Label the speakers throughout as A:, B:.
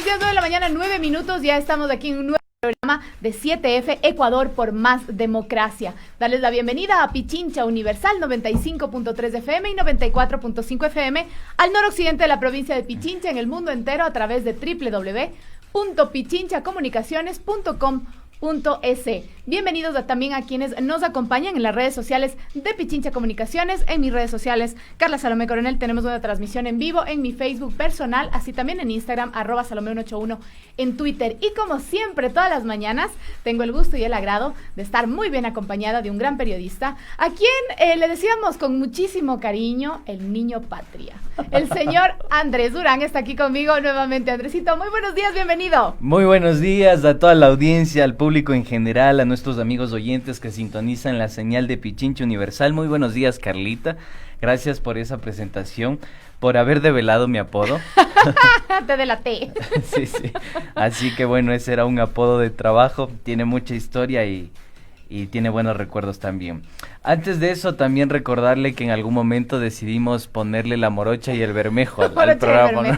A: días, 9 de la mañana, 9 minutos. Ya estamos aquí en un nuevo programa de 7F Ecuador por más democracia. Darles la bienvenida a Pichincha Universal 95.3 FM y 94.5 FM al noroccidente de la provincia de Pichincha, en el mundo entero a través de www.pichinchacomunicaciones.com.es. Bienvenidos también a quienes nos acompañan en las redes sociales de Pichincha Comunicaciones. En mis redes sociales, Carla Salomé Coronel, tenemos una transmisión en vivo en mi Facebook personal, así también en Instagram, @Salomé181 en Twitter. Y como siempre, todas las mañanas, tengo el gusto y el agrado de estar muy bien acompañada de un gran periodista, a quien le decíamos con muchísimo cariño, el niño patria. El señor Andrés Durán está aquí conmigo nuevamente. Andresito, muy buenos días, bienvenido.
B: Muy buenos días a toda la audiencia, al público en general, a nuestros amigos oyentes que sintonizan la señal de Pichincha Universal. Muy buenos días, Carlita. Gracias por esa presentación, por haber develado mi apodo.
A: Te delaté.
B: Sí. Así que bueno, ese era un apodo de trabajo, tiene mucha historia y tiene buenos recuerdos también. Antes de eso, también recordarle que en algún momento decidimos ponerle la morocha y el bermejo al programa, ¿no?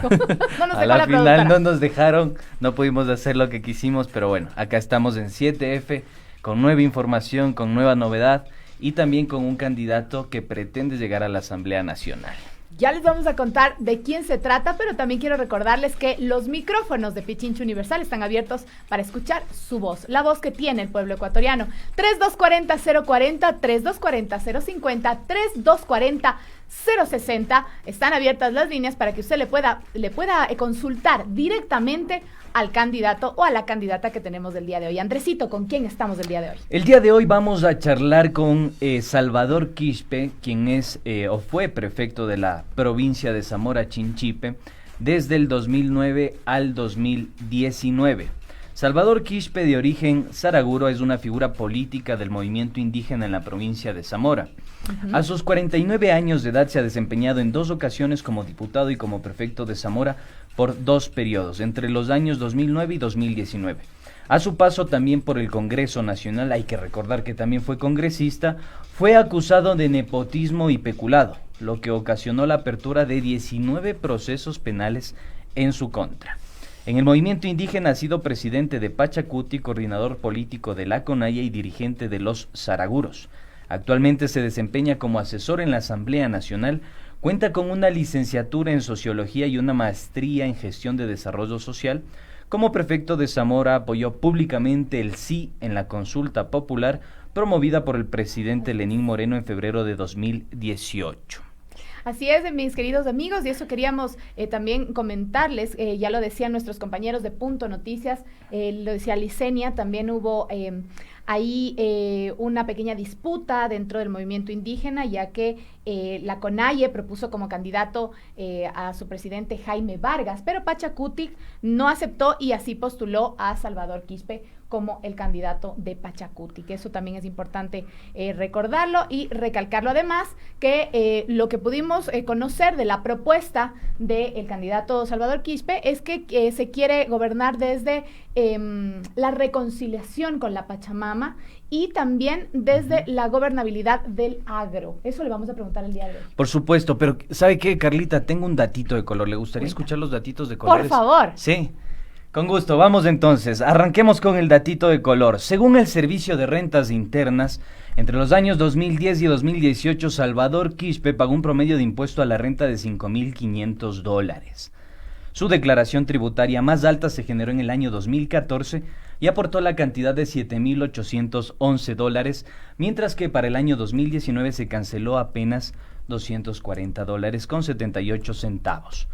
B: A la final no nos dejaron, no pudimos hacer lo que quisimos, pero bueno, acá estamos en 7F con nueva información, con nueva novedad y también con un candidato que pretende llegar a la Asamblea Nacional.
A: Ya les vamos a contar de quién se trata, pero también quiero recordarles que los micrófonos de Pichincha Universal están abiertos para escuchar su voz, la voz que tiene el pueblo ecuatoriano. 3240-040, 3240-050, 3240-060. Están abiertas las líneas para que usted le pueda consultar directamente al candidato o a la candidata que tenemos del día de hoy. Andresito, ¿con quién estamos el día de hoy?
B: El día de hoy vamos a charlar con Salvador Quispe, quien es o fue prefecto de la provincia de Zamora Chinchipe desde el 2009 al 2019. Salvador Quispe, de origen saraguro, es una figura política del movimiento indígena en la provincia de Zamora. A sus 49 años de edad se ha desempeñado en 2 ocasiones como diputado y como prefecto de Zamora por 2 periodos, entre los años 2009 y 2019. A su paso también por el Congreso Nacional, hay que recordar que también fue congresista, fue acusado de nepotismo y peculado, lo que ocasionó la apertura de 19 procesos penales en su contra. En el movimiento indígena ha sido presidente de Pachacuti, coordinador político de la CONAIE y dirigente de los Saraguros. Actualmente se desempeña como asesor en la Asamblea Nacional, cuenta con una licenciatura en Sociología y una maestría en Gestión de Desarrollo Social. Como prefecto de Zamora apoyó públicamente el sí en la consulta popular promovida por el presidente Lenín Moreno en febrero de 2018.
A: Así es, mis queridos amigos, y eso queríamos también comentarles, ya lo decían nuestros compañeros de Punto Noticias, lo decía Licenia, también hubo ahí una pequeña disputa dentro del movimiento indígena, ya que la CONAIE propuso como candidato a su presidente Jaime Vargas, pero Pachacuti no aceptó y así postuló a Salvador Quispe como el candidato de Pachacuti, que eso también es importante recordarlo y recalcarlo. Además, que lo que pudimos conocer de la propuesta del candidato Salvador Quispe es que se quiere gobernar desde la reconciliación con la Pachamama y también desde la gobernabilidad del agro. Eso le vamos a preguntar el día de hoy.
B: Por supuesto, pero ¿sabe qué, Carlita? Tengo un datito de color. ¿Le gustaría escuchar los datitos de colores?
A: Por favor.
B: Sí. Con gusto, vamos entonces, arranquemos con el datito de color. Según el Servicio de Rentas Internas, entre los años 2010 y 2018, Salvador Quispe pagó un promedio de impuesto a la renta de $5,500. Su declaración tributaria más alta se generó en el año 2014 y aportó la cantidad de $7,811, mientras que para el año 2019 se canceló apenas $240 con 78 centavos.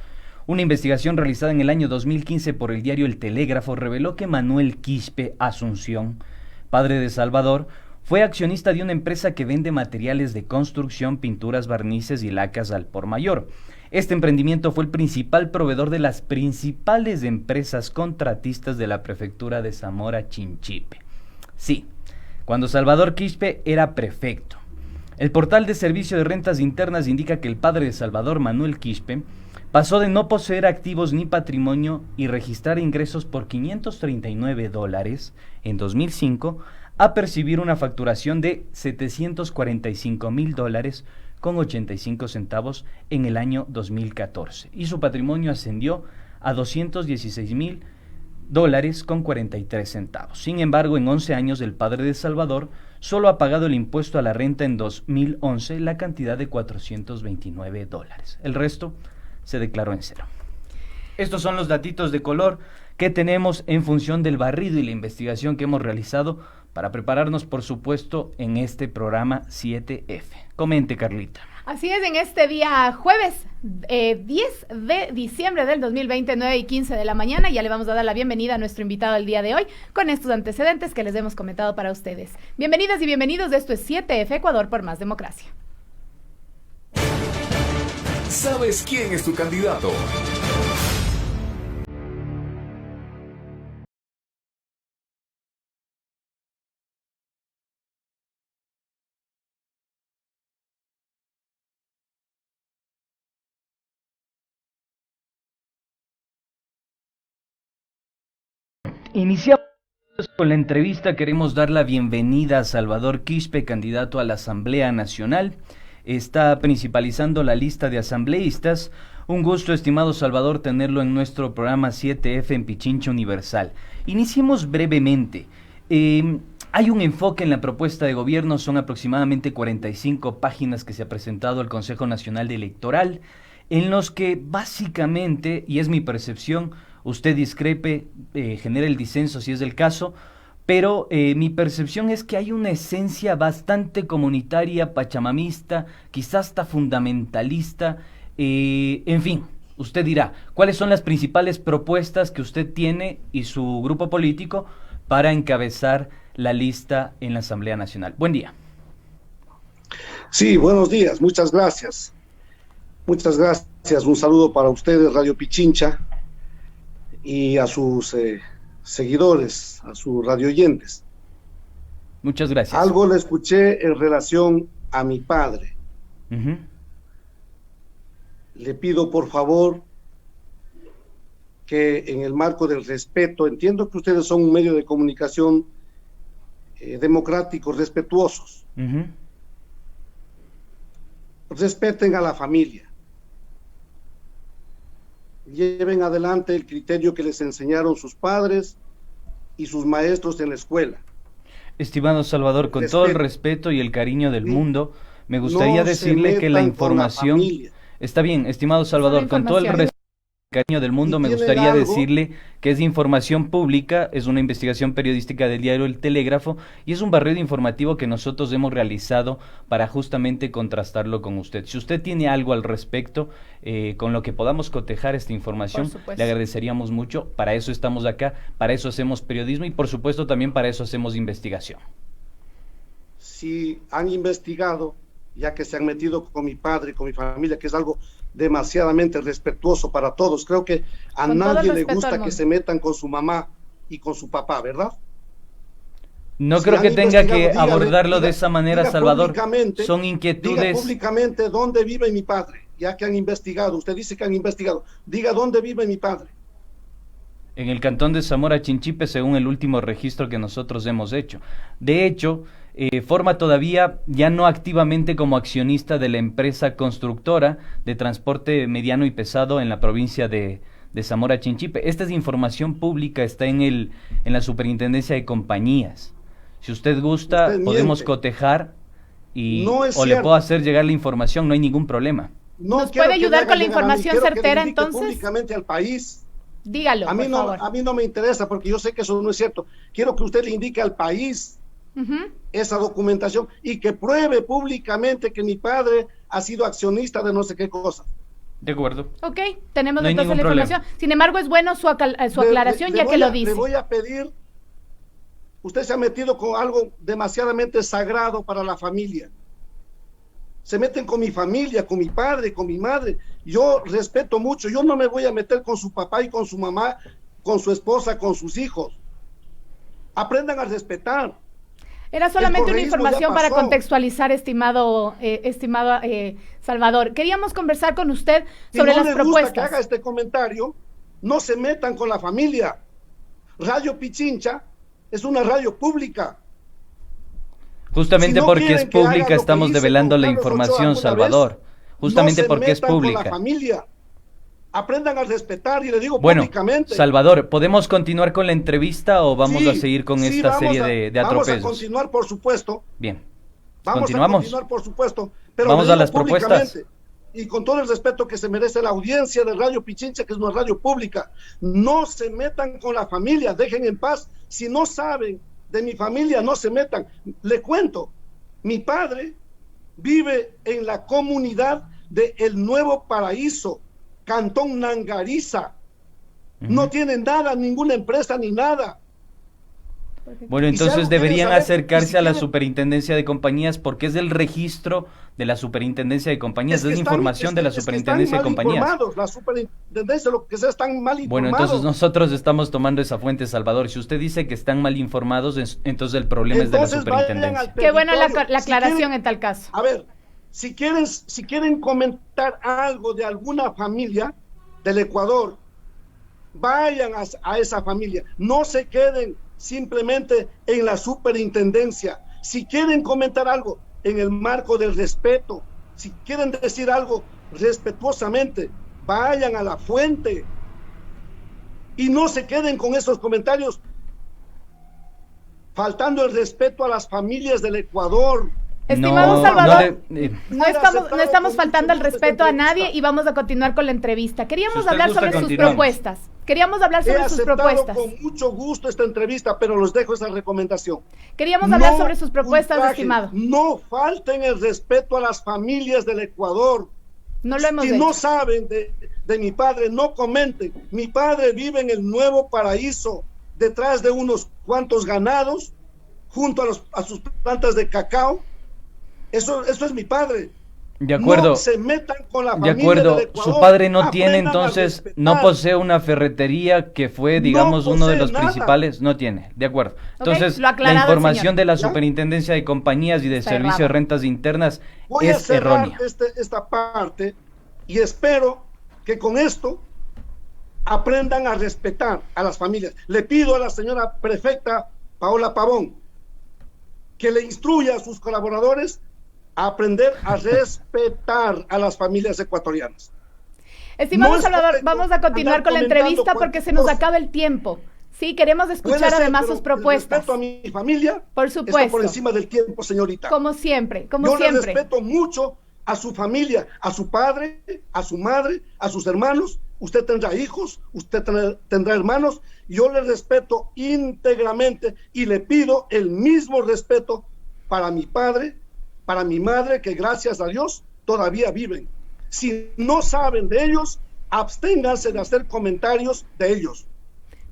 B: Una investigación realizada en el año 2015 por el diario El Telégrafo reveló que Manuel Quispe Asunción, padre de Salvador, fue accionista de una empresa que vende materiales de construcción, pinturas, barnices y lacas al por mayor. Este emprendimiento fue el principal proveedor de las principales empresas contratistas de la prefectura de Zamora Chinchipe. Sí, cuando Salvador Quispe era prefecto. El portal de Servicio de Rentas Internas indica que el padre de Salvador, Manuel Quispe, pasó de no poseer activos ni patrimonio y registrar ingresos por $539 en 2005 a percibir una facturación de $745,000 con 85 centavos en el año 2014. Y su patrimonio ascendió a $216,000 con 43 centavos. Sin embargo, en 11 años el padre de Salvador solo ha pagado el impuesto a la renta en 2011 la cantidad de $429. El resto se declaró en cero. Estos son los datitos de color que tenemos en función del barrido y la investigación que hemos realizado para prepararnos, por supuesto, en este programa 7F. Comente, Carlita.
A: Así es, en este día jueves 10 de diciembre del 2020, 9:15 de la mañana, ya le vamos a dar la bienvenida a nuestro invitado el día de hoy con estos antecedentes que les hemos comentado para ustedes. Bienvenidas y bienvenidos, esto es 7F Ecuador por más democracia.
C: ¿Sabes quién es tu candidato?
B: Iniciamos con la entrevista. Queremos dar la bienvenida a Salvador Quispe, candidato a la Asamblea Nacional. Está principalizando la lista de asambleístas. Un gusto, estimado Salvador, tenerlo en nuestro programa 7F en Pichincha Universal. Iniciemos brevemente. Hay un enfoque en la propuesta de gobierno, son aproximadamente 45 páginas que se ha presentado al Consejo Nacional Electoral, en los que básicamente, y es mi percepción, usted discrepe, genera el disenso si es el caso, pero mi percepción es que hay una esencia bastante comunitaria, pachamamista, quizás hasta fundamentalista, en fin, usted dirá, ¿cuáles son las principales propuestas que usted tiene y su grupo político para encabezar la lista en la Asamblea Nacional? Buen día.
D: Sí, buenos días, muchas gracias. Muchas gracias, un saludo para ustedes, Radio Pichincha, y a sus seguidores, a sus radioyentes.
B: Muchas gracias.
D: Algo le escuché en relación a mi padre. Le pido, por favor, que en el marco del respeto, entiendo que ustedes son un medio de comunicación democráticos, respetuosos. Respeten a la familia. Lleven adelante el criterio que les enseñaron sus padres y sus maestros en la escuela.
B: Estimado Salvador, con todo el respeto y el cariño del mundo, me gustaría decirle que la información... Está bien, estimado Salvador, con todo el respeto y el cariño del mundo, me gustaría decirle que es información pública, es una investigación periodística del diario El Telégrafo y es un barrido informativo que nosotros hemos realizado para justamente contrastarlo con usted. Si usted tiene algo al respecto, con lo que podamos cotejar esta información, le agradeceríamos mucho. Para eso estamos acá, para eso hacemos periodismo y por supuesto también para eso hacemos investigación.
D: Si han investigado, ya que se han metido con mi padre, con mi familia, que es algo demasiadamente respetuoso para todos. Creo que a nadie le gusta que se metan con su mamá y con su papá, ¿verdad?
B: No creo que tenga que abordarlo de esa manera, Salvador. Son inquietudes.
D: Diga públicamente dónde vive mi padre, ya que han investigado. Usted dice que han investigado. Diga dónde vive mi padre.
B: En el cantón de Zamora Chinchipe, según el último registro que nosotros hemos hecho. De hecho, forma todavía ya no activamente como accionista de la empresa constructora de transporte mediano y pesado en la provincia de Zamora Chinchipe. Esta es información pública, está en la Superintendencia de Compañías. Si usted gusta, podemos cotejar y o le puedo hacer llegar la información, no hay ningún problema.
A: ¿Nos puede ayudar con la información certera entonces?
D: Públicamente al país.
A: Dígalo, por favor.
D: A mí no me interesa porque yo sé que eso no es cierto. Quiero que usted le indique al país esa documentación y que pruebe públicamente que mi padre ha sido accionista de no sé qué cosa.
B: De acuerdo.
A: Ok, tenemos entonces la información. Sin embargo, es bueno su aclaración ya que lo dice.
D: Le voy a pedir, usted se ha metido con algo demasiadamente sagrado para la familia. Se meten con mi familia, con mi padre, con mi madre. Yo respeto mucho, yo no me voy a meter con su papá y con su mamá, con su esposa, con sus hijos. Aprendan a respetar.
A: Era solamente una información para contextualizar, estimado Salvador. Queríamos conversar con usted sobre las propuestas. Si no le gusta que
D: haga este comentario, no se metan con la familia. Radio Pichincha es una radio pública.
B: Justamente porque es pública estamos develando la información, Salvador. Justamente porque es pública.
D: aprendan a respetar, y le digo
B: Bueno,
D: públicamente.
B: Salvador, ¿podemos continuar con la entrevista o vamos
D: Sí,
B: a seguir con
D: sí,
B: esta serie de atropellos?
D: Vamos a continuar, por supuesto.
B: Bien,
D: Vamos
B: continuamos.
D: a continuar, por supuesto. Pero
B: Vamos
D: le
B: a
D: digo
B: las propuestas.
D: públicamente, y con todo el respeto que se merece la audiencia de Radio Pichincha, que es una radio pública, no se metan con la familia, dejen en paz. Si no saben de mi familia, no se metan. Le cuento, mi padre vive en la comunidad de El Nuevo Paraíso, Cantón Nangariza. No tienen nada, ninguna empresa ni nada.
B: Bueno,
D: Y
B: entonces
D: si
B: deberían
D: algo quieren saber,
B: acercarse
D: y si
B: a la
D: quieren-
B: Superintendencia de Compañías porque es del registro de la Superintendencia de Compañías, es la información de la Superintendencia de Compañías.
D: La Superintendencia, lo que sea, están mal informados.
B: Bueno, entonces nosotros estamos tomando esa fuente, Salvador. Si usted dice que están mal informados, entonces el problema es de la
D: Entonces vayan
B: Superintendencia.
D: al
A: Qué buena la
D: territorio. Si
A: aclaración
D: quieren-
A: en tal caso.
D: A ver, si quieren comentar algo de alguna familia del Ecuador, vayan a esa familia. No se queden simplemente en la superintendencia. Si quieren comentar algo en el marco del respeto, si quieren decir algo respetuosamente, vayan a la fuente y no se queden con esos comentarios faltando el respeto a las familias del Ecuador.
A: Estimado
B: No,
A: Salvador,
B: no le-
A: no estamos faltando al respeto a nadie y vamos a continuar con la entrevista.
B: Si
A: Queríamos
B: usted
A: hablar
B: gusta,
A: sobre sus
B: continuamos.
A: propuestas. Queríamos hablar
D: He
A: sobre sus
D: aceptado
A: propuestas.
D: con mucho gusto esta entrevista, pero les dejo esa recomendación.
A: Queríamos hablar
D: No
A: sobre sus propuestas,
D: ultrajen,
A: estimado.
D: No falten el respeto a las familias del Ecuador.
A: No lo hemos
D: Si
A: hecho.
D: no saben de mi padre, no comenten. Mi padre vive en el Nuevo Paraíso, detrás de unos cuantos ganados, junto a sus plantas de cacao. Eso es mi padre.
B: De acuerdo.
D: No se metan con la
B: De
D: familia
B: acuerdo,
D: del Ecuador.
B: su padre no tiene
D: Aprendan a
B: entonces,
D: respetar.
B: no posee una ferretería que fue, digamos, uno de
D: posee
B: los
D: nada.
B: principales, no tiene, de acuerdo. Entonces,
A: lo ha aclarado
B: la
A: el
B: información
A: señor.
B: de la
D: ¿Ya?
B: Superintendencia de Compañías y de
A: Está
B: Servicio de
A: errada.
B: Rentas Internas
D: Voy a
B: es
D: cerrar
B: errónea.
D: esta parte y espero que con esto aprendan a respetar a las familias. Le pido a la señora prefecta Paola Pavón que le instruya a sus colaboradores a aprender a respetar a las familias ecuatorianas.
A: Estimado
D: No es
A: Salvador,
D: correcto
A: vamos a continuar
D: andar
A: con la
D: comentando
A: entrevista porque se nos
D: cualquier cosa.
A: acaba el tiempo. Sí, queremos
D: Puede
A: escuchar
D: ser,
A: además
D: pero
A: sus propuestas.
D: el respeto a mi familia
A: Por
D: está
A: supuesto.
D: por encima del tiempo, señorita.
A: Como siempre, como
D: Yo le
A: siempre.
D: respeto mucho a su familia, a su padre, a su madre, a sus hermanos. Usted tendrá hijos, usted tendrá hermanos. Yo le respeto íntegramente y le pido el mismo respeto para mi padre, para mi madre, que gracias a Dios todavía viven. Si no saben de ellos, absténganse de hacer comentarios de ellos.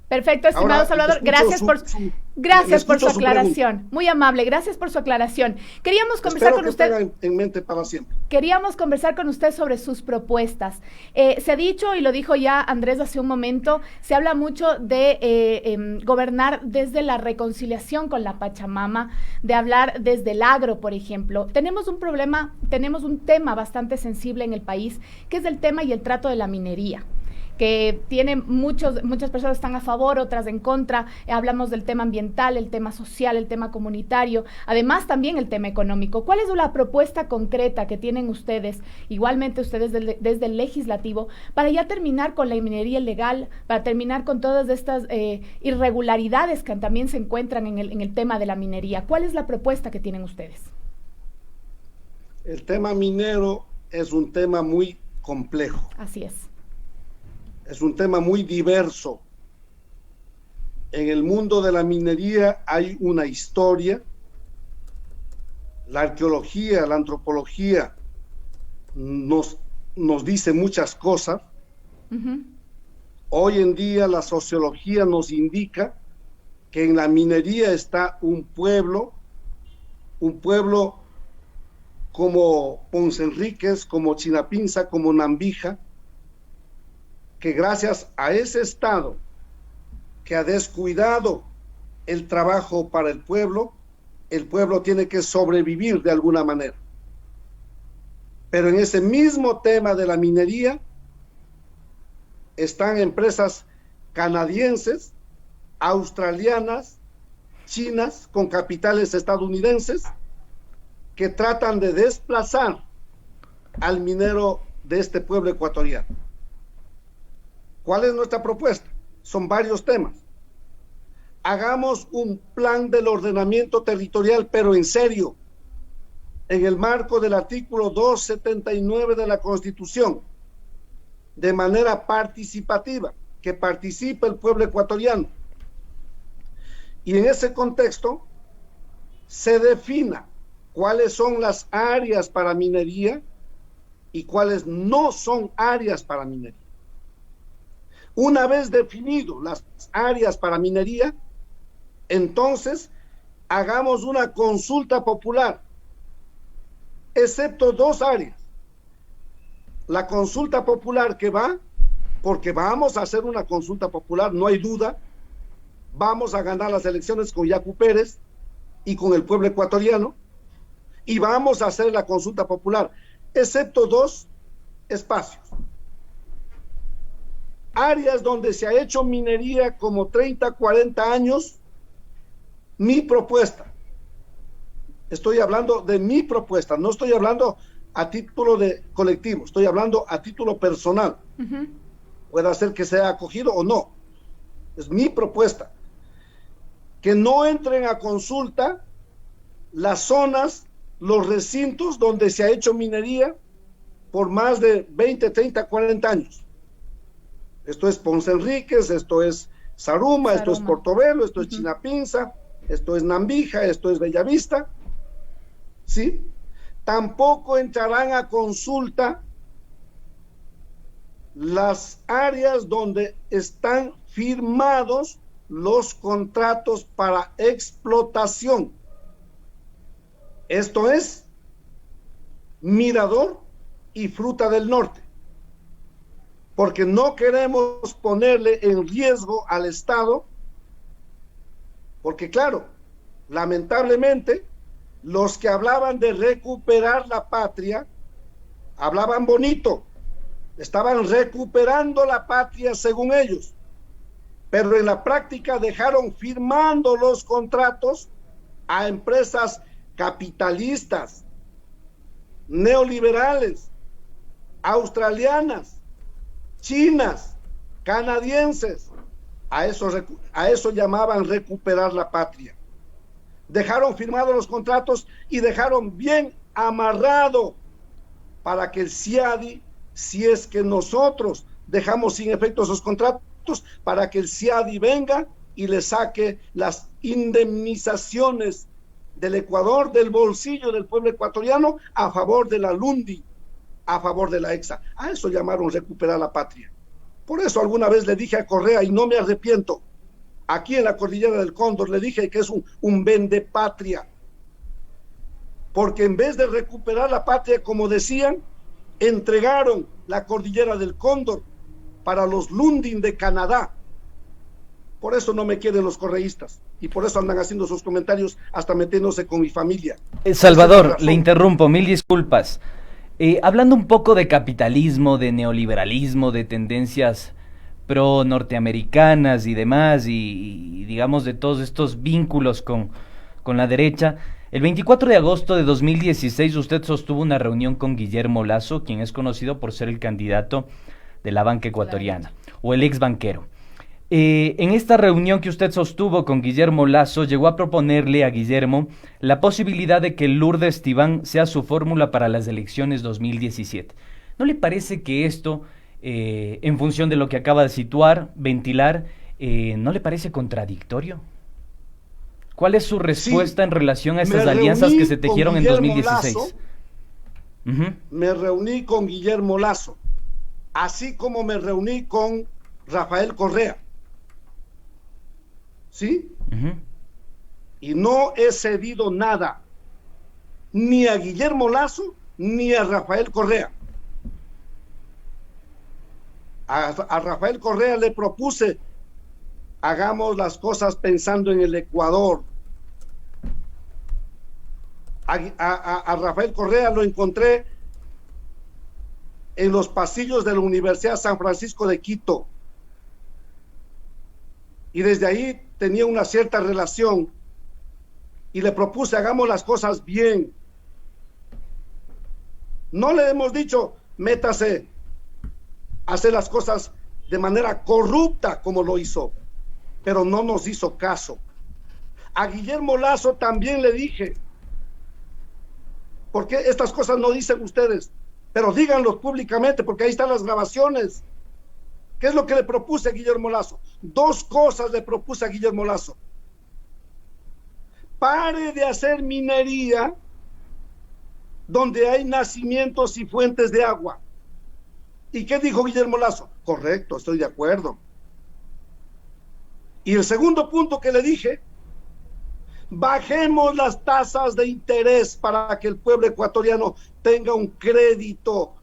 A: Perfecto, estimado
D: Ahora,
A: Salvador,
D: escucho
A: gracias
D: su-
A: por
D: su-
A: gracias por su
D: escucho su pregunta.
A: aclaración. Muy amable, gracias por su aclaración. Queríamos conversar
D: Espero
A: con
D: que
A: usted.
D: tengan en mente para siempre.
A: Queríamos conversar con usted sobre sus propuestas. Se ha dicho, y lo dijo ya Andrés hace un momento, se habla mucho de gobernar desde la reconciliación con la Pachamama, de hablar desde el agro, por ejemplo. Tenemos un problema, tenemos un tema bastante sensible en el país, que es el tema y el trato de la minería, que tiene muchas personas están a favor, otras en contra. Hablamos del tema ambiental, el tema social, el tema comunitario, además también el tema económico. ¿Cuál es la propuesta concreta que tienen ustedes, igualmente ustedes desde el legislativo, para ya terminar con la minería ilegal, para terminar con todas estas irregularidades que también se encuentran en el tema de la minería? ¿Cuál es la propuesta que tienen ustedes?
D: El tema minero es un tema muy complejo.
A: Así es.
D: Es un tema muy diverso. En el mundo de la minería hay una historia. La arqueología, la antropología nos dice muchas cosas.
A: Uh-huh.
D: Hoy en día la sociología nos indica que en la minería está un pueblo como Ponce Enríquez, como Chinapinza, como Nambija, que gracias a ese Estado que ha descuidado el trabajo para el pueblo tiene que sobrevivir de alguna manera. Pero en ese mismo tema de la minería están empresas canadienses, australianas, chinas, con capitales estadounidenses, que tratan de desplazar al minero de este pueblo ecuatoriano. ¿Cuál es nuestra propuesta? Son varios temas. Hagamos un plan del ordenamiento territorial, pero en serio, en el marco del artículo 279 de la Constitución, de manera participativa, que participe el pueblo ecuatoriano. Y en ese contexto se defina cuáles son las áreas para minería y cuáles no son áreas para minería. Una vez definido las áreas para minería, entonces hagamos una consulta popular, excepto dos áreas. La consulta popular que va, porque vamos a hacer una consulta popular, no hay duda, vamos a ganar las elecciones con Yacu Pérez y con el pueblo ecuatoriano, y vamos a hacer la consulta popular, excepto dos espacios. Áreas donde se ha hecho minería como 30, 40 años, mi propuesta, estoy hablando de mi propuesta, no estoy hablando a título de colectivo, estoy hablando a título personal. Puede ser que sea acogido o no, es mi propuesta. Que no entren a consulta las zonas, los recintos donde se ha hecho minería por más de 20, 30, 40 años. Esto es Ponce Enríquez, esto es Zaruma, esto es Portobelo, esto es Chinapinza, esto es Nambija, esto es Bellavista, ¿sí? Tampoco entrarán a consulta las áreas donde están firmados los contratos para explotación. Esto es Mirador y Fruta del Norte, porque no queremos ponerle en riesgo al Estado, porque claro, lamentablemente, los que hablaban de recuperar la patria, hablaban bonito, estaban recuperando la patria según ellos, pero en la práctica dejaron firmando los contratos a empresas capitalistas, neoliberales, australianas, chinas, canadienses. A eso llamaban recuperar la patria. Dejaron firmados los contratos y dejaron bien amarrado para que el CIADI, si es que nosotros dejamos sin efecto esos contratos, para que el CIADI venga y le saque las indemnizaciones del Ecuador, del bolsillo del pueblo ecuatoriano, a favor de la LUNDI, a favor de la EXA. A eso llamaron recuperar la patria. Por eso alguna vez le dije a Correa, y no me arrepiento, aquí en la cordillera del Cóndor le dije que es un vendepatria, porque en vez de recuperar la patria, como decían, entregaron la cordillera del Cóndor para los Lundin de Canadá. Por eso no me quieren los correístas, y por eso andan haciendo sus comentarios hasta metiéndose con mi familia.
B: Salvador, le interrumpo, mil disculpas. Hablando un poco de capitalismo, de neoliberalismo, de tendencias pro norteamericanas y demás, y digamos de todos estos vínculos con la derecha, el 24 de agosto de 2016 usted sostuvo una reunión con Guillermo Lasso, quien es conocido por ser el candidato de la banca ecuatoriana, o el ex banquero. En esta reunión que usted sostuvo con Guillermo Lasso, llegó a proponerle a Guillermo la posibilidad de que Lourdes Tibán sea su fórmula para las elecciones 2017. ¿No le parece que esto, en función de lo que acaba de situar, ventilar, no le parece contradictorio? ¿Cuál es su respuesta en relación a estas alianzas que se tejieron en 2016?
D: Lasso, me reuní con Guillermo Lasso, así como me reuní con Rafael Correa. ¿Sí? Y no he cedido nada, ni a Guillermo Lasso, ni a Rafael Correa. A Rafael Correa le propuse, hagamos las cosas pensando en el Ecuador. A Rafael Correa lo encontré en los pasillos de la Universidad San Francisco de Quito, y desde ahí tenía una cierta relación, y le propuse, hagamos las cosas bien. No le hemos dicho, métase a hacer las cosas de manera corrupta como lo hizo, pero no nos hizo caso. A Guillermo Lasso también le dije, porque estas cosas no dicen ustedes, pero díganlo públicamente, porque ahí están las grabaciones. ¿Qué es lo que le propuse a Guillermo Lasso? 2 cosas le propuse a Guillermo Lasso. Pare de hacer minería donde hay nacimientos y fuentes de agua. ¿Y qué dijo Guillermo Lasso? Correcto, estoy de acuerdo. Y el segundo punto que le dije, bajemos las tasas de interés para que el pueblo ecuatoriano tenga un crédito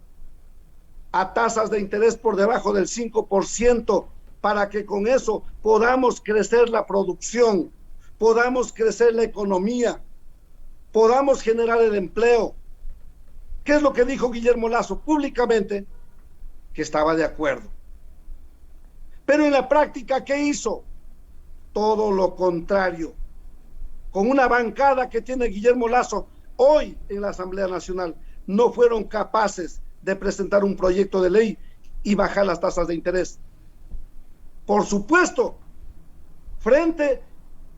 D: a tasas de interés por debajo del 5%, para que con eso podamos crecer la producción, podamos crecer la economía, podamos generar el empleo. ¿Qué es lo que dijo Guillermo Lasso públicamente? Que estaba de acuerdo. Pero en la práctica, ¿qué hizo? Todo lo contrario. Con una bancada que tiene Guillermo Lasso hoy en la Asamblea Nacional, no fueron capaces de presentar un proyecto de ley y bajar las tasas de interés. Por supuesto, frente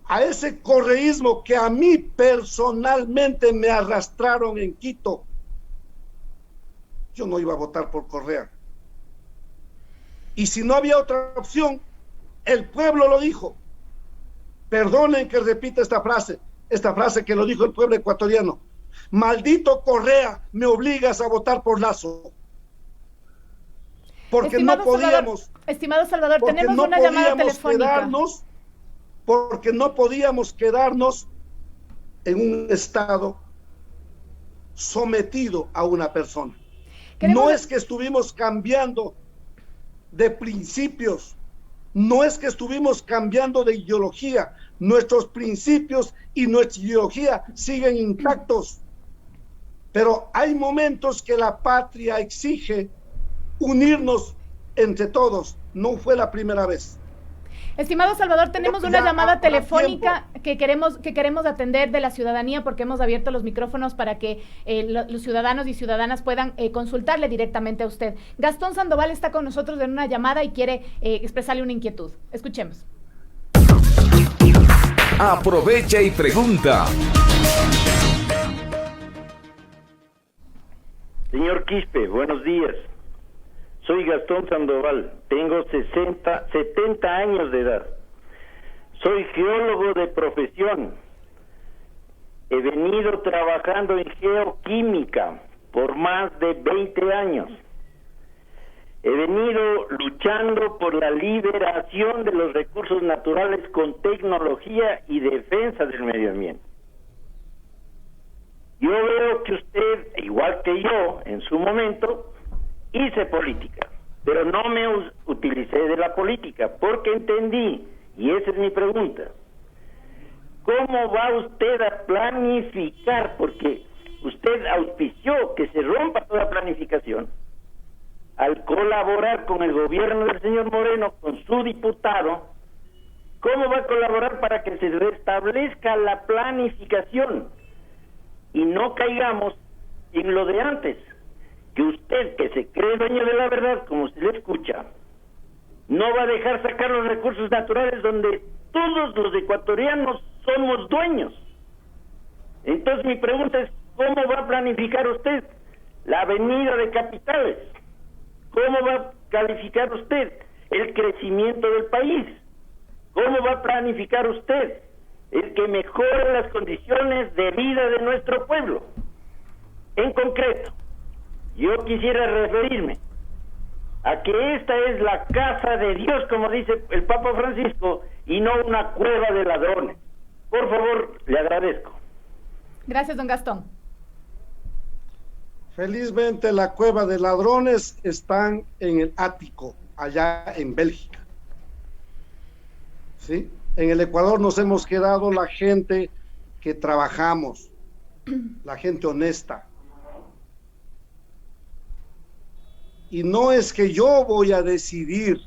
D: a ese correísmo que a mí personalmente me arrastraron en Quito, yo no iba a votar por Correa. Y si no había otra opción, el pueblo lo dijo. Perdonen que repita esta frase que lo dijo el pueblo ecuatoriano. Maldito Correa, me obligas a votar por Lasso. Porque
A: Estimado
D: no podíamos...
A: Estimado Salvador, tenemos una llamada telefónica.
D: Porque no podíamos quedarnos en un estado sometido a una persona. No es que estuvimos cambiando de principios, no es que estuvimos cambiando de ideología, nuestros principios y nuestra ideología siguen intactos, pero hay momentos que la patria exige unirnos entre todos. No fue la primera vez.
A: Estimado Salvador, tenemos una llamada telefónica que queremos atender de la ciudadanía, porque hemos abierto los micrófonos para que los ciudadanos y ciudadanas puedan consultarle directamente a usted. Gastón Sandoval está con nosotros en una llamada y quiere expresarle una inquietud. Escuchemos.
C: Aprovecha y pregunta.
E: Señor Quispe, buenos días. Soy Gastón Sandoval, tengo 70 años de edad. Soy geólogo de profesión. He venido trabajando en geoquímica por más de 20 años. He venido luchando por la liberación de los recursos naturales con tecnología y defensa del medio ambiente. Yo veo que usted, igual que yo, en su momento, hice política, pero no me utilicé de la política, porque entendí, y esa es mi pregunta, ¿cómo va usted a planificar? Porque usted auspició que se rompa toda planificación, al colaborar con el gobierno del señor Moreno, con su diputado. ¿Cómo va a colaborar para que se restablezca la planificación y no caigamos en lo de antes? Que usted, que se cree dueño de la verdad, como se le escucha, no va a dejar sacar los recursos naturales donde todos los ecuatorianos somos dueños. Entonces mi pregunta es, ¿cómo va a planificar usted la avenida de capitales? ¿Cómo va a calificar usted el crecimiento del país? ¿Cómo va a planificar usted el que mejore las condiciones de vida de nuestro pueblo? En concreto, yo quisiera referirme a que esta es la casa de Dios, como dice el Papa Francisco, y no una cueva de ladrones. Por favor, le agradezco.
A: Gracias, don Gastón.
D: Felizmente la cueva de ladrones están en el ático, allá en Bélgica. ¿Sí? En el Ecuador nos hemos quedado la gente que trabajamos, la gente honesta. Y no es que yo voy a decidir,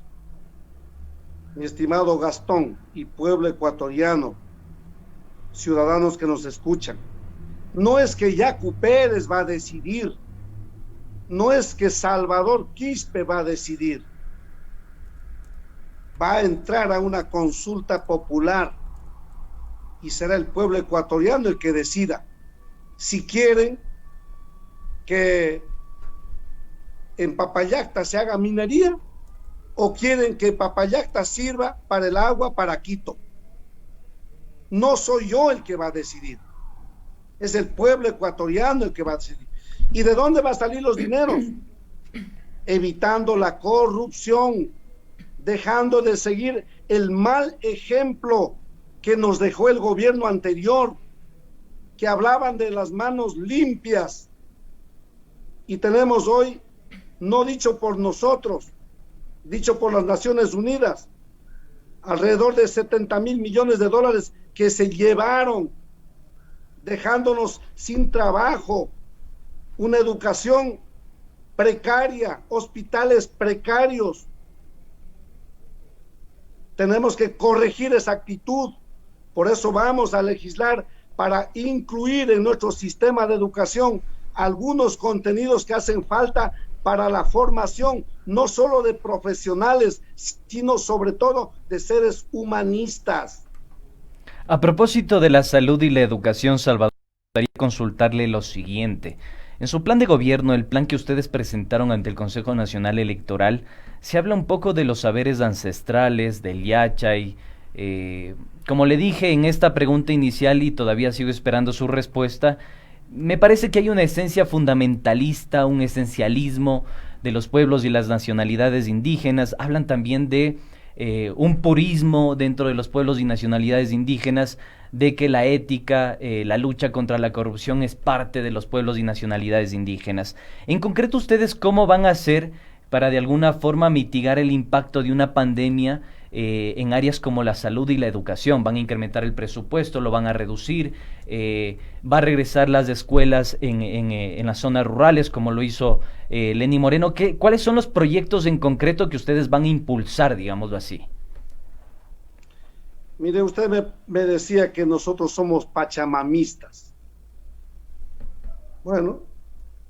D: mi estimado Gastón y pueblo ecuatoriano, ciudadanos que nos escuchan, no es que Yacu Pérez va a decidir, no es que Salvador Quispe va a decidir. va a entrar a una consulta popular y será el pueblo ecuatoriano el que decida si quieren que en Papallacta se haga minería o quieren que Papallacta sirva para el agua para Quito. No soy yo el que va a decidir, es el pueblo ecuatoriano el que va a decidir. ¿Y de dónde van a salir los dineros? Evitando la corrupción, dejando de seguir el mal ejemplo que nos dejó el gobierno anterior, que hablaban de las manos limpias, y tenemos hoy, no dicho por nosotros, dicho por las Naciones Unidas, alrededor de 70,000 millones de dólares que se llevaron, dejándonos sin trabajo, una educación precaria, hospitales precarios. Tenemos que corregir esa actitud, por eso vamos a legislar para incluir en nuestro sistema de educación algunos contenidos que hacen falta para la formación, no solo de profesionales, sino sobre todo de seres humanistas.
B: A propósito de la salud y la educación, Salvador, me gustaría consultarle lo siguiente. En su plan de gobierno, el plan que ustedes presentaron ante el Consejo Nacional Electoral, se habla un poco de los saberes ancestrales, del Yachay. Como le dije en esta pregunta inicial y todavía sigo esperando su respuesta, me parece que hay una esencia fundamentalista, un esencialismo de los pueblos y las nacionalidades indígenas. Hablan también de un purismo dentro de los pueblos y nacionalidades indígenas, de que la ética, la lucha contra la corrupción es parte de los pueblos y nacionalidades indígenas. En concreto, ¿ustedes cómo van a hacer para de alguna forma mitigar el impacto de una pandemia en áreas como la salud y la educación? ¿Van a incrementar el presupuesto? ¿Lo van a reducir? ¿Va a regresar las escuelas en las zonas rurales como lo hizo Lenny Moreno? ¿Cuáles son los proyectos en concreto que ustedes van a impulsar, digámoslo así?
D: Mire, usted me decía que nosotros somos pachamamistas. Bueno,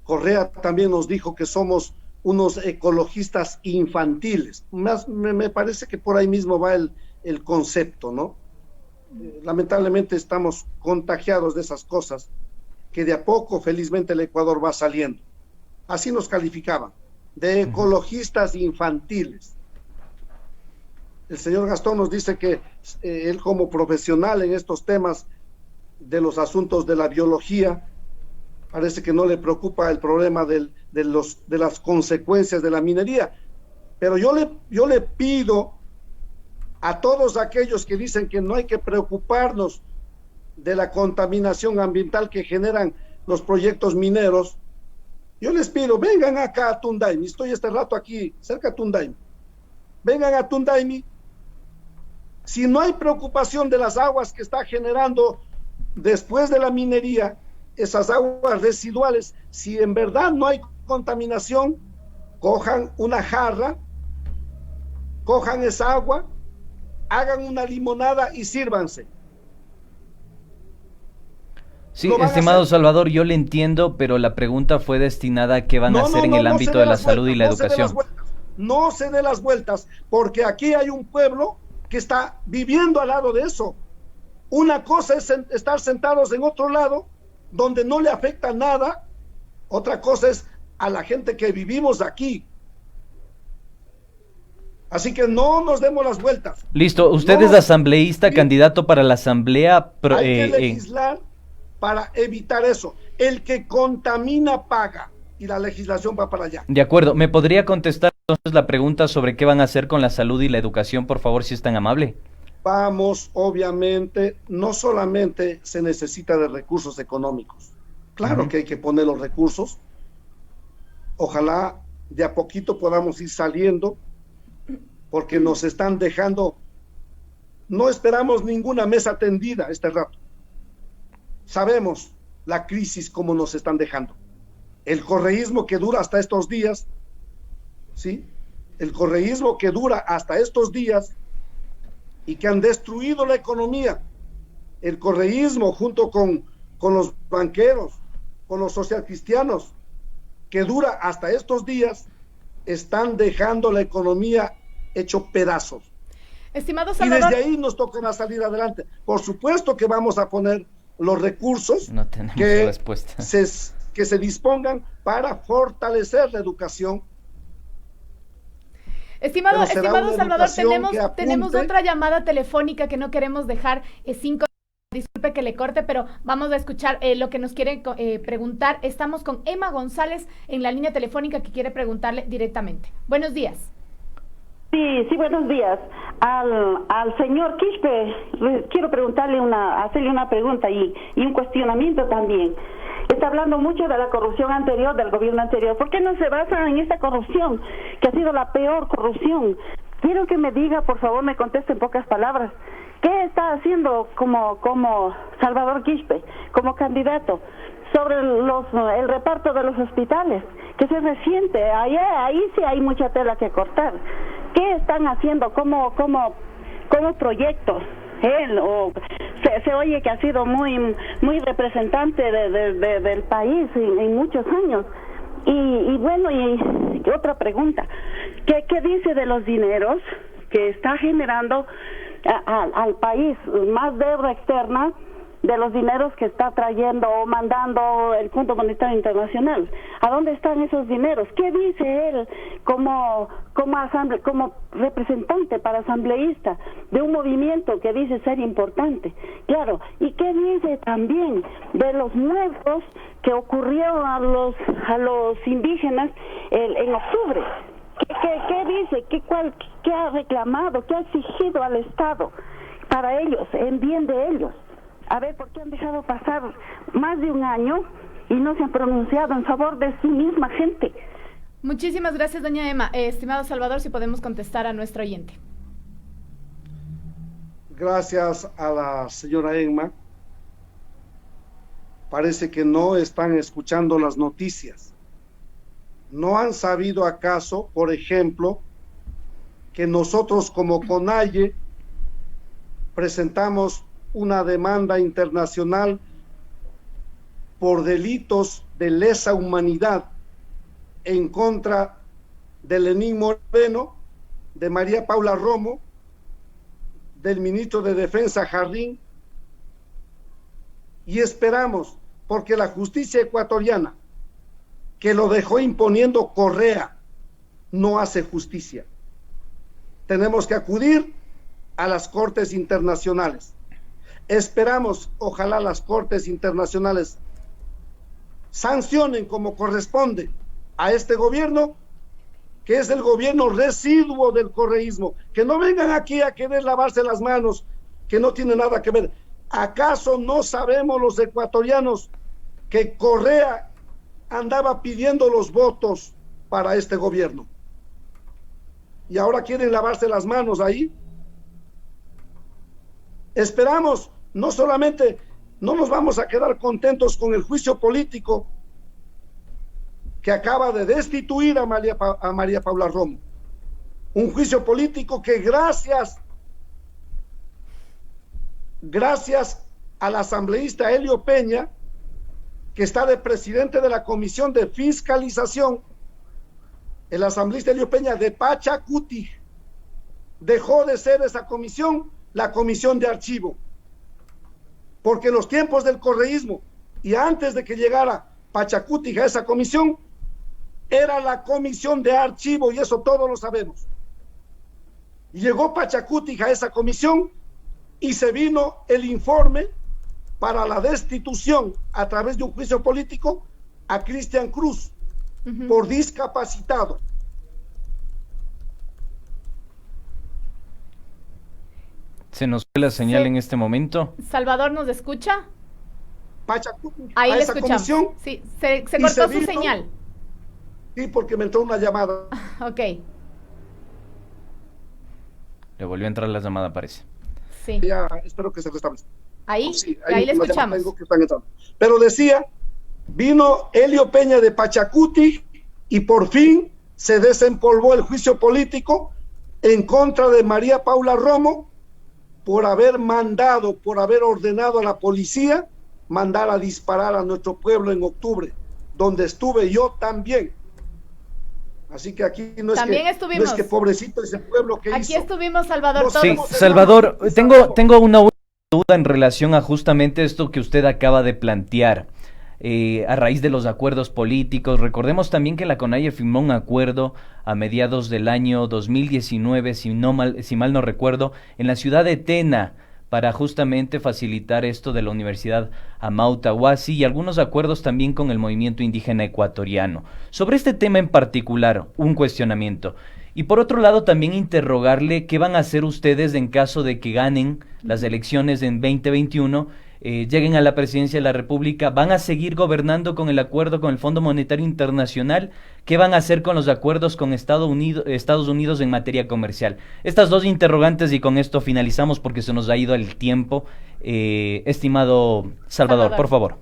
D: Correa también nos dijo que somos unos ecologistas infantiles. Me parece que por ahí mismo va el concepto, ¿no? Lamentablemente estamos contagiados de esas cosas, que de a poco, felizmente, el Ecuador va saliendo. Así nos calificaban, de ecologistas infantiles. El señor Gastón nos dice que él, como profesional en estos temas de los asuntos de la biología, parece que no le preocupa el problema de las consecuencias de la minería. Pero yo le pido a todos aquellos que dicen que no hay que preocuparnos de la contaminación ambiental que generan los proyectos mineros, yo les pido, vengan acá a Tundaimi, estoy este rato aquí, cerca de Tundaimi, vengan a Tundaimi. Si no hay preocupación de las aguas que está generando después de la minería, esas aguas residuales, si en verdad no hay contaminación, cojan una jarra, cojan esa agua, hagan una limonada y sírvanse.
B: Sí, estimado Salvador, yo le entiendo, pero la pregunta fue destinada a qué van a hacer en el ámbito de la salud y la educación.
D: No se dé las vueltas, porque aquí hay un pueblo que está viviendo al lado de eso. Una cosa es estar sentados en otro lado, donde no le afecta nada. Otra cosa es a la gente que vivimos aquí. Así que no nos demos las vueltas.
B: Listo, usted es asambleísta, candidato para la asamblea.
D: Hay que legislar para evitar eso. El que contamina paga, y la legislación va para allá.
B: De acuerdo, ¿me podría contestar entonces la pregunta sobre qué van a hacer con la salud y la educación, por favor, si es tan amable?
D: Vamos, obviamente, no solamente se necesita de recursos económicos. Claro que hay que poner los recursos. Ojalá de a poquito podamos ir saliendo, porque nos están dejando, no esperamos ninguna mesa tendida este rato. Sabemos la crisis como nos están dejando. El correísmo que dura hasta estos días, ¿sí? El correísmo que dura hasta estos días y que han destruido la economía. El correísmo junto con los banqueros, con los socialcristianos, que dura hasta estos días, están dejando la economía hecho pedazos.
A: Estimado
D: Y
A: Salvador.
D: desde ahí nos toca salir adelante. Por supuesto que vamos a poner los recursos
B: No tenemos
D: que
B: respuesta.
D: que se dispongan para fortalecer la educación.
A: Estimado
D: Pero será
A: Salvador,
D: una educación que apunte-
A: tenemos otra llamada telefónica que no queremos dejar 5. Disculpe que le corte, pero vamos a escuchar lo que nos quiere preguntar. Estamos con Emma González en la línea telefónica que quiere preguntarle directamente. Buenos días.
F: Sí, buenos días. Al señor Quispe quiero hacerle una pregunta y un cuestionamiento también. Está hablando mucho de la corrupción anterior, del gobierno anterior. ¿Por qué no se basa en esta corrupción, que ha sido la peor corrupción? Quiero que me diga, por favor, me conteste en pocas palabras, ¿qué está haciendo como Salvador Quispe, como candidato, sobre el reparto de los hospitales, que se resiente? Ahí sí hay mucha tela que cortar. ¿Qué están haciendo como proyectos? Se oye que ha sido muy representante del país en muchos años. Y bueno, y otra pregunta, ¿qué dice de los dineros que está generando al país, más deuda externa, de los dineros que está trayendo o mandando el Fondo Monetario Internacional? ¿A dónde están esos dineros? ¿Qué dice él como representante para asambleísta de un movimiento que dice ser importante? Claro, ¿y qué dice también de los muertos que ocurrió a los indígenas en octubre? ¿Qué dice? ¿Qué ha reclamado? ¿Qué ha exigido al Estado para ellos, en bien de ellos? A ver, ¿por qué han dejado pasar más de un año y no se han pronunciado en favor de su misma gente?
A: Muchísimas gracias, doña Emma. Estimado Salvador, si podemos contestar a nuestro oyente.
D: Gracias a la señora Emma. Parece que no están escuchando las noticias. ¿No han sabido acaso, por ejemplo, que nosotros como CONAIE presentamos una demanda internacional por delitos de lesa humanidad en contra de Lenín Moreno, de María Paula Romo, del ministro de Defensa Jarrín, y esperamos, porque la justicia ecuatoriana, que lo dejó imponiendo Correa, no hace justicia. Tenemos que acudir a las cortes internacionales. Esperamos, ojalá las cortes internacionales sancionen como corresponde a este gobierno, que es el gobierno residuo del correísmo. Que no vengan aquí a querer lavarse las manos, que no tiene nada que ver. ¿Acaso no sabemos los ecuatorianos que Correa andaba pidiendo los votos para este gobierno? Y ahora quieren lavarse las manos ahí. Esperamos, no solamente, no nos vamos a quedar contentos con el juicio político que acaba de destituir a María Paula Romo. Un juicio político que gracias al asambleísta Helio Peña, que está de presidente de la Comisión de Fiscalización, el asambleísta Helio Peña de Pachacuti, dejó de ser esa comisión la comisión de archivo, porque en los tiempos del correísmo y antes de que llegara Pachacuti a esa comisión, era la comisión de archivo, y eso todos lo sabemos. Llegó Pachacuti a esa comisión y se vino el informe para la destitución a través de un juicio político a Cristian Cruz por discapacitado.
B: Se nos fue la señal
A: Sí.
B: en este momento.
A: Salvador, ¿nos escucha?
D: Pachacuti
A: Ahí
D: a
A: le
D: esa
A: escuchamos.
D: comisión.
A: Sí, se
D: y
A: cortó
D: se
A: su
D: vino-
A: señal.
D: Sí, porque me entró una llamada.
A: Ok,
B: Le volvió a entrar la llamada, parece.
A: sí.
D: Ya espero que se restablezca.
A: Ahí,
D: Sí,
A: ahí le
D: una llamada
A: escuchamos.
D: tengo que están entrando. Pero decía, vino Helio Peña de Pachacuti y por fin se desempolvó el juicio político en contra de María Paula Romo por haber ordenado a la policía mandar a disparar a nuestro pueblo en octubre, donde estuve yo también. Así que aquí no es,
A: También
D: no es que pobrecito ese pueblo que
A: aquí
D: hizo.
A: estuvimos, Salvador.
B: Sí, Salvador, tengo una duda en relación a justamente esto que usted acaba de plantear. A raíz de los acuerdos políticos, recordemos también que la CONAIE firmó un acuerdo a mediados del año 2019, si mal no recuerdo, en la ciudad de Tena, para justamente facilitar esto de la Universidad Amauta Huasi y algunos acuerdos también con el movimiento indígena ecuatoriano. Sobre este tema en particular, un cuestionamiento. Y por otro lado, también interrogarle qué van a hacer ustedes en caso de que ganen las elecciones en 2021, lleguen a la presidencia de la República. ¿Van a seguir gobernando con el acuerdo con el Fondo Monetario Internacional? ¿Qué van a hacer con los acuerdos con Estados Unidos en materia comercial? Estas dos interrogantes y con esto finalizamos porque se nos ha ido el tiempo. Estimado Salvador, por favor.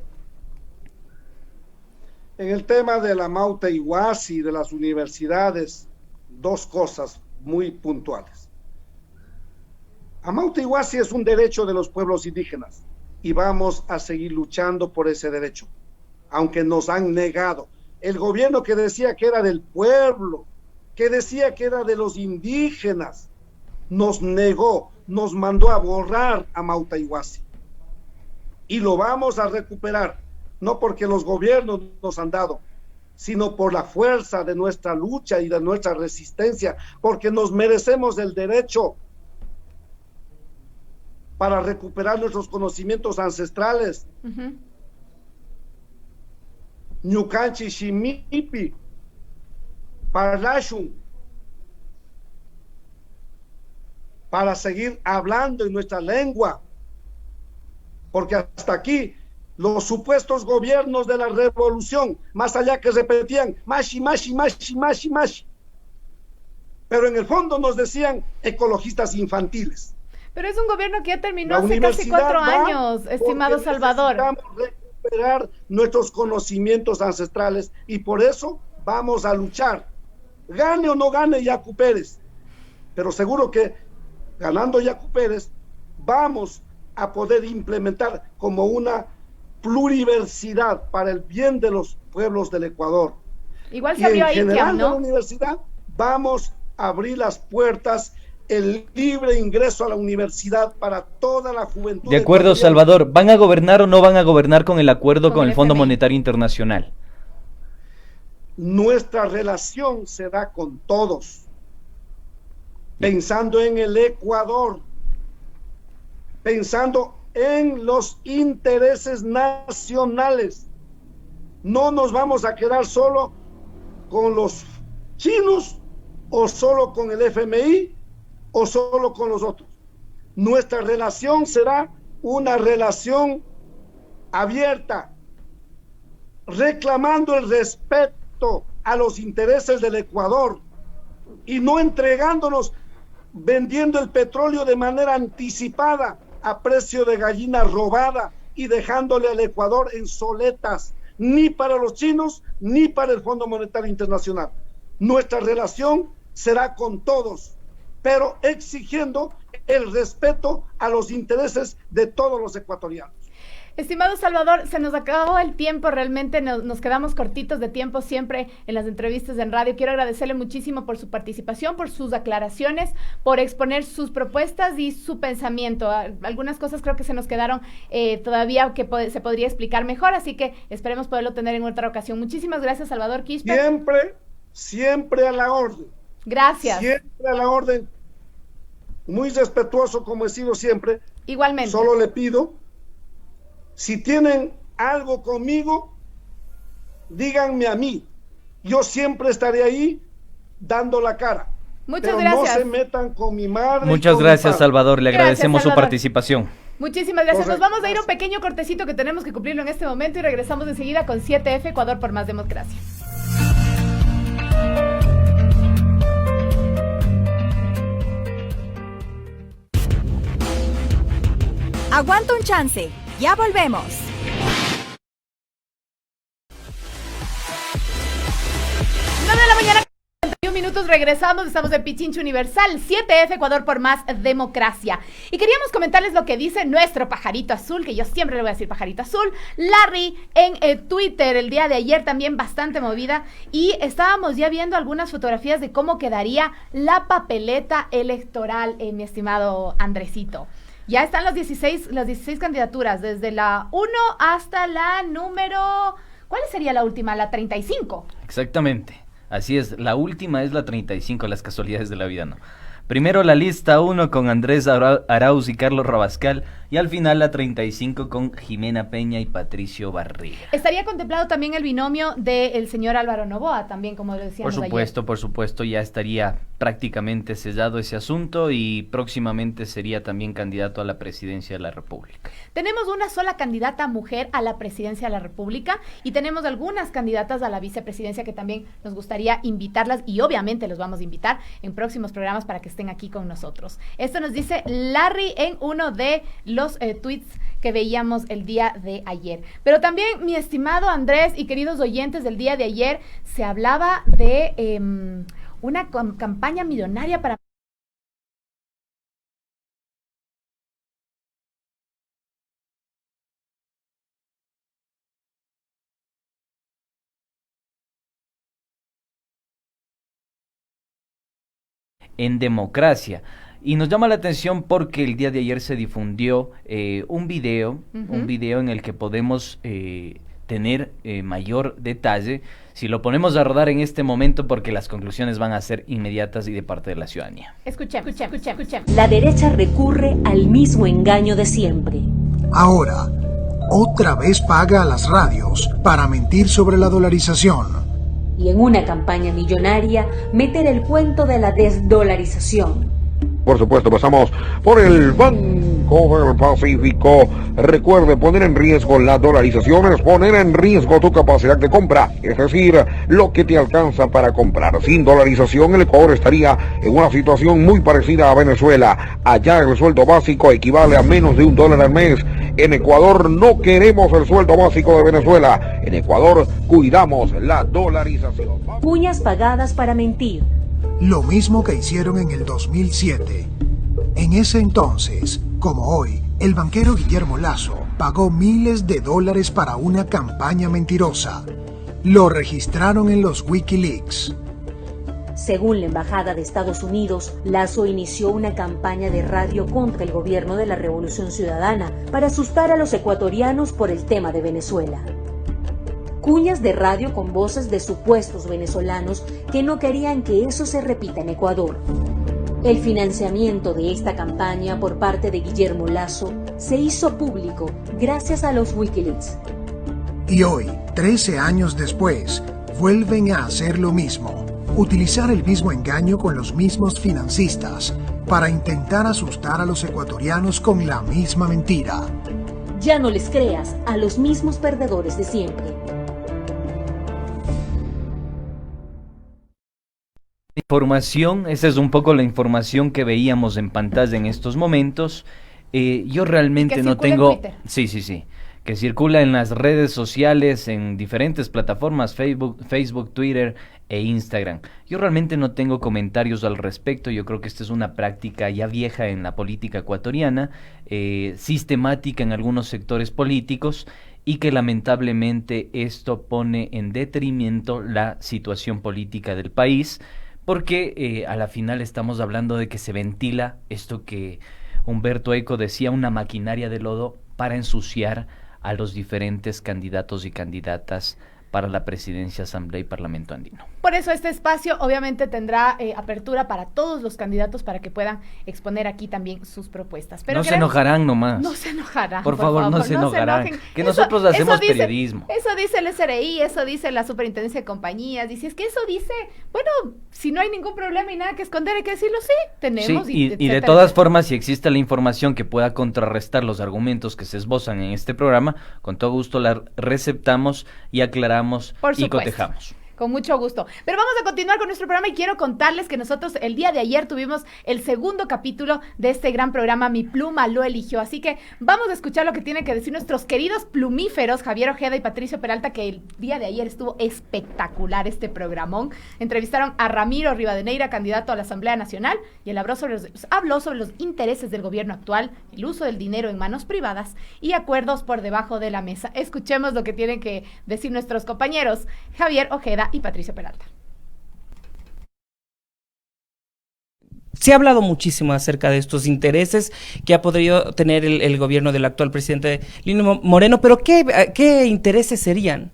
D: En el tema de la Amauta Huasi y de las universidades, dos cosas muy puntuales. Amauta Huasi es un derecho de los pueblos indígenas y vamos a seguir luchando por ese derecho, aunque nos han negado. El gobierno que decía que era del pueblo, que decía que era de los indígenas, nos negó, nos mandó a borrar Amauta Huasi. Y lo vamos a recuperar, no porque los gobiernos nos han dado, sino por la fuerza de nuestra lucha y de nuestra resistencia, porque nos merecemos el derecho para recuperar nuestros conocimientos ancestrales. Ñucanchi Shimipi, Parlashun, para seguir hablando en nuestra lengua, porque hasta aquí los supuestos gobiernos de la revolución, más allá que repetían mashi, mashi, mashi, mashi, mashi, pero en el fondo nos decían ecologistas infantiles.
A: Pero es un gobierno que ya terminó hace casi 4 años, estimado Salvador.
D: Necesitamos recuperar nuestros conocimientos ancestrales y por eso vamos a luchar. Gane o no gane Yacu Pérez, pero seguro que ganando Yacu Pérez vamos a poder implementar como una pluriversidad para el bien de los pueblos del Ecuador.
A: Igual se vio ahí
D: en general,
A: ¿no?
D: de la universidad vamos a abrir las puertas, el libre ingreso a la universidad para toda la juventud.
B: De acuerdo, Salvador. ¿Van a gobernar o no van a gobernar con el acuerdo con el Fondo Monetario Internacional?
D: Nuestra relación se da con todos, pensando en el Ecuador, pensando en los intereses nacionales. No nos vamos a quedar solo con los chinos o solo con el FMI o solo con los otros. Nuestra relación será una relación abierta, reclamando el respeto a los intereses del Ecuador y no entregándonos, vendiendo el petróleo de manera anticipada a precio de gallina robada y dejándole al Ecuador en soletas, ni para los chinos ni para el Fondo Monetario Internacional. Nuestra relación será con todos, pero exigiendo el respeto a los intereses de todos los ecuatorianos.
A: Estimado Salvador, se nos acabó el tiempo, realmente nos quedamos cortitos de tiempo siempre en las entrevistas en radio. Quiero agradecerle muchísimo por su participación, por sus aclaraciones, por exponer sus propuestas y su pensamiento. Algunas cosas creo que se nos quedaron todavía que se podría explicar mejor, así que esperemos poderlo tener en otra ocasión. Muchísimas gracias, Salvador Quispe.
D: Siempre a la orden.
A: Gracias.
D: Siempre a la orden. Muy respetuoso como he sido siempre.
A: Igualmente.
D: Solo le pido, si tienen algo conmigo, díganme a mí. Yo siempre estaré ahí dando la cara.
A: Muchas gracias.
D: No se metan con mi madre.
B: Muchas gracias, Salvador. Le agradecemos su participación.
A: Muchísimas gracias. Nos vamos a ir a un pequeño cortecito que tenemos que cumplirlo en este momento y regresamos enseguida con 7F Ecuador por más democracia.
G: Aguanta un chance. Ya volvemos. 9 de la mañana, 41
A: 31 minutos, regresamos, estamos en Pichincha Universal, 7F Ecuador por más democracia. Y queríamos comentarles lo que dice nuestro pajarito azul, que yo siempre le voy a decir pajarito azul, Larry, en Twitter el día de ayer, también bastante movida, y estábamos ya viendo algunas fotografías de cómo quedaría la papeleta electoral, mi estimado Andresito. Ya están las 16 candidaturas, desde la 1 hasta la número... ¿Cuál sería la última? La 35.
B: Exactamente. Así es, la última es la 35, las casualidades de la vida, ¿no? Primero la lista 1 con Andrés Arauz y Carlos Rabascal, y al final la 35 con Jimena Peña y Patricio Barriga.
A: Estaría contemplado también el binomio del señor Álvaro Noboa, también, como lo decíamos ayer.
B: Por supuesto, ya estaría prácticamente sellado ese asunto y próximamente sería también candidato a la presidencia de la República.
A: Tenemos una sola candidata mujer a la presidencia de la República y tenemos algunas candidatas a la vicepresidencia que también nos gustaría invitarlas, y obviamente los vamos a invitar en próximos programas para que estén aquí con nosotros. Esto nos dice Larry en uno de los tweets que veíamos el día de ayer. Pero también, mi estimado Andrés y queridos oyentes, del día de ayer se hablaba de una campaña millonaria para...
B: en democracia. Y nos llama la atención porque el día de ayer se difundió un video en el que podemos tener mayor detalle, si lo ponemos a rodar en este momento, porque las conclusiones van a ser inmediatas y de parte de la ciudadanía.
A: Escuchemos.
H: La derecha recurre al mismo engaño de siempre.
I: Ahora, otra vez paga a las radios para mentir sobre la dolarización.
H: Y en una campaña millonaria, meter el cuento de la desdolarización.
J: Por supuesto, pasamos por el Banco del Pacífico. Recuerde, poner en riesgo la dolarización es poner en riesgo tu capacidad de compra, es decir, lo que te alcanza para comprar. Sin dolarización, el Ecuador estaría en una situación muy parecida a Venezuela. Allá el sueldo básico equivale a menos de $1 al mes. En Ecuador no queremos el sueldo básico de Venezuela. En Ecuador cuidamos la dolarización.
H: Cuñas pagadas para mentir.
I: Lo mismo que hicieron en el 2007. En ese entonces, como hoy, el banquero Guillermo Lasso pagó miles de dólares para una campaña mentirosa. Lo registraron en los Wikileaks.
H: Según la Embajada de Estados Unidos, Lasso inició una campaña de radio contra el gobierno de la Revolución Ciudadana para asustar a los ecuatorianos por el tema de Venezuela. Cuñas de radio con voces de supuestos venezolanos que no querían que eso se repita en Ecuador. El financiamiento de esta campaña por parte de Guillermo Lasso se hizo público gracias a los Wikileaks.
I: Y hoy, 13 años después, vuelven a hacer lo mismo. Utilizar el mismo engaño con los mismos financistas para intentar asustar a los ecuatorianos con la misma mentira.
H: Ya no les creas a los mismos perdedores de siempre.
B: Información, esa es un poco la información que veíamos en pantalla en estos momentos. Yo realmente no tengo... Sí, que circula en las redes sociales, en diferentes plataformas, Facebook, Twitter e Instagram. Yo realmente no tengo comentarios al respecto. Yo creo que esta es una práctica ya vieja en la política ecuatoriana, sistemática en algunos sectores políticos, y que lamentablemente esto pone en detrimento la situación política del país, porque a la final estamos hablando de que se ventila esto que Humberto Eco decía, una maquinaria de lodo para ensuciar a los diferentes candidatos y candidatas para la presidencia, asamblea y parlamento andino.
A: Por eso este espacio obviamente tendrá apertura para todos los candidatos para que puedan exponer aquí también sus propuestas. Pero
B: no se enojarán nomás.
A: No se enojarán.
B: Por favor, no se enojarán. Que nosotros hacemos periodismo.
A: Eso dice el SRI, eso dice la Superintendencia de Compañías. Y si es que eso dice, bueno, si no hay ningún problema y nada que esconder, hay que decirlo, sí, tenemos.
B: Sí, y de todas formas, si existe la información que pueda contrarrestar los argumentos que se esbozan en este programa, con todo gusto la receptamos y aclaramos y cotejamos.
A: Con mucho gusto. Pero vamos a continuar con nuestro programa y quiero contarles que nosotros el día de ayer tuvimos el segundo capítulo de este gran programa Mi Pluma lo eligió. Así que vamos a escuchar lo que tienen que decir nuestros queridos plumíferos Javier Ojeda y Patricio Peralta, que el día de ayer estuvo espectacular este programón. Entrevistaron a Ramiro Rivadeneira, candidato a la Asamblea Nacional, y él habló sobre los intereses del gobierno actual, el uso del dinero en manos privadas y acuerdos por debajo de la mesa. Escuchemos lo que tienen que decir nuestros compañeros Javier Ojeda y Patricio Peralta.
K: Se ha hablado muchísimo acerca de estos intereses que ha podido tener el gobierno del actual presidente Lenín Moreno, pero ¿qué intereses serían?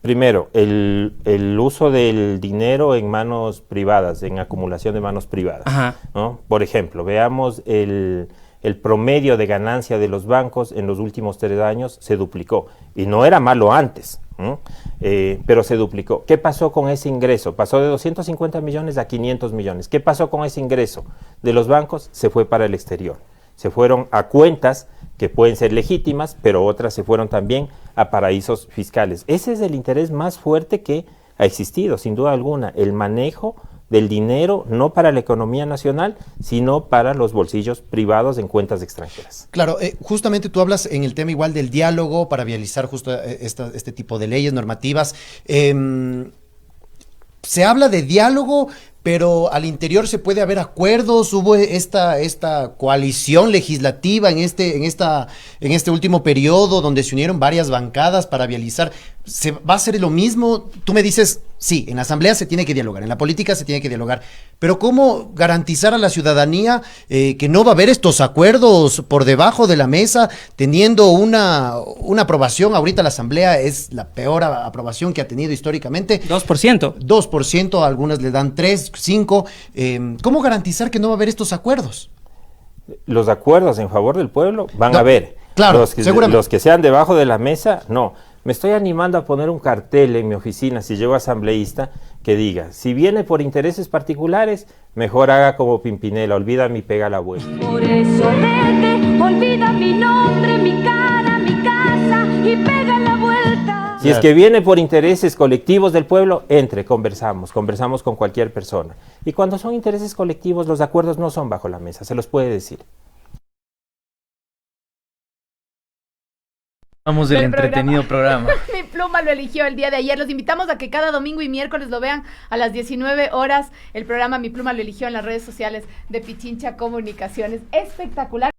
L: Primero, el uso del dinero en manos privadas, en acumulación de manos privadas, ¿no? Por ejemplo, veamos el promedio de ganancia de los bancos en los últimos 3 años se duplicó, y no era malo antes, pero se duplicó. ¿Qué pasó con ese ingreso? Pasó de 250 millones a 500 millones. ¿Qué pasó con ese ingreso de los bancos? Se fue para el exterior. Se fueron a cuentas que pueden ser legítimas, pero otras se fueron también a paraísos fiscales. Ese es el interés más fuerte que ha existido, sin duda alguna, el manejo del dinero no para la economía nacional, sino para los bolsillos privados en cuentas extranjeras.
M: Claro, justamente tú hablas en el tema igual del diálogo para viabilizar justo este tipo de leyes normativas. Se habla de diálogo, pero al interior se puede haber acuerdos. Hubo esta coalición legislativa en este último periodo donde se unieron varias bancadas para vializar. ¿Se va a hacer lo mismo? Tú me dices, sí, en la asamblea se tiene que dialogar, en la política se tiene que dialogar, pero ¿cómo garantizar a la ciudadanía que no va a haber estos acuerdos por debajo de la mesa, teniendo una aprobación? Ahorita la asamblea es la peor aprobación que ha tenido históricamente.
K: 2%.
M: 2%, algunas le dan 3, 5. ¿Cómo garantizar que no va a haber estos acuerdos?
L: Los acuerdos en favor del pueblo van a haber.
M: Claro,
L: los que sean debajo de la mesa, no. Me estoy animando a poner un cartel en mi oficina, si llego asambleísta, que diga, si viene por intereses particulares, mejor haga como Pimpinela, olvida mi pega la vuelta.
N: Por eso vete, olvida mi nombre, mi cara, mi casa y pega la vuelta.
L: Si es que viene por intereses colectivos del pueblo, conversamos con cualquier persona. Y cuando son intereses colectivos, los acuerdos no son bajo la mesa, se los puede decir.
B: Vamos del entretenido programa.
A: Mi Pluma lo eligió el día de ayer. Los invitamos a que cada domingo y miércoles lo vean a las 19 horas. El programa Mi Pluma lo eligió en las redes sociales de Pichincha Comunicaciones. Espectacular.